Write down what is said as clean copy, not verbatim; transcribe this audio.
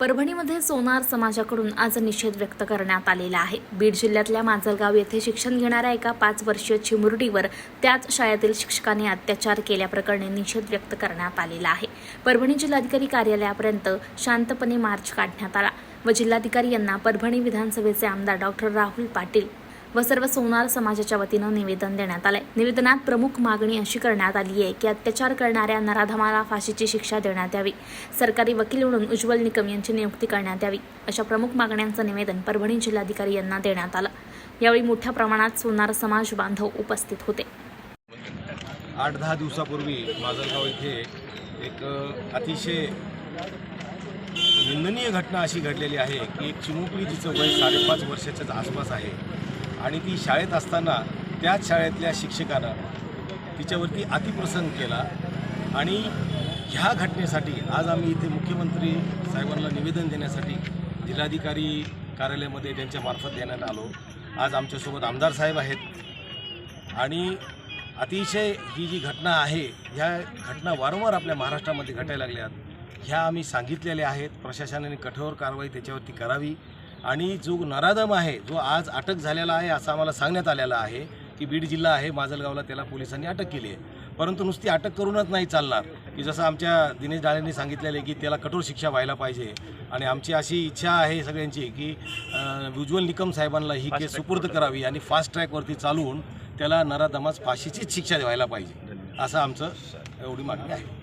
परभणीमध्ये सोनार समाजाकडून आज निषेध व्यक्त करण्यात आलेला आहे। बीड जिल्ह्यातल्या माजलगाव येथे शिक्षण घेणाऱ्या एका 5 वर्षीय चिमुरडीवर त्याच शाळेतील शिक्षकाने अत्याचार केल्याप्रकरणी निषेध व्यक्त करण्यात आलेला आहे। परभणी जिल्हाधिकारी कार्यालयापर्यंत शांतपणे मार्च काढण्यात आला व जिल्हाधिकारी यांना परभणी विधानसभेचे आमदार डॉक्टर राहुल पाटील व सर्व सोनार समाजाच्या वतीनं निवेदन देण्यात आले। निवेदनात प्रमुख मागणी अशी करण्यात आली आहे की अत्याचार करणाऱ्या नराधमाला फाशीची शिक्षा देण्यात यावी, सरकारी वकील म्हणून उज्ज्वल निकम यांची नियुक्ती करण्यात यावी, अशा प्रमुख मागण्यांचं निवेदन परभणी जिल्हाधिकारी यांना देण्यात आलं। यावेळी मोठ्या प्रमाणात सोनार समाज बांधव उपस्थित होते। 8-10 दिवसापूर्वी माजलगाव इथे एक अतिशय निंदनीय घटना अशी घडलेली आहे की एक चिमुकली जिचं वय 5.5 वर्षाच्याच आसपास आहे आणि ती शाळेत असताना त्याच शाळेतल्या शिक्षकानं तिच्यावरती अतिप्रसंग केला आणि ह्या घटनेसाठी आज आम्ही इथे मुख्यमंत्री साहेबांना निवेदन देण्यासाठी जिल्हाधिकारी कार्यालयामध्ये त्यांच्या मार्फत देण्यात आलो। आज आमच्यासोबत आमदार साहेब आहेत आणि अतिशय ही जी घटना आहे ह्या घटना वारंवार आपल्या महाराष्ट्रामध्ये घटायला लागल्यात, ह्या आम्ही सांगितलेल्या आहेत। प्रशासनाने कठोर कारवाई त्याच्यावरती करावी आणि जो नराधम आहे जो आज अटक झालेला आहे असं आम्हाला सांगण्यात आलेलं आहे की बीड जिल्हा आहे माजलगावला त्याला पोलिसांनी अटक केली आहे। परंतु नुसती अटक करूनच नाही चालणार की जसं आमच्या दिनेश डाळेंनी सांगितलेलं आहे की त्याला कठोर शिक्षा व्हायला पाहिजे आणि आमची अशी इच्छा आहे सगळ्यांची की उज्ज्वल निकम साहेबांना ही केस सुपूर्द करावी आणि फास्ट ट्रॅकवरती चालवून त्याला नराधमास फाशीचीच शिक्षा व्हायला पाहिजे असं आमचं एवढी मागणी आहे।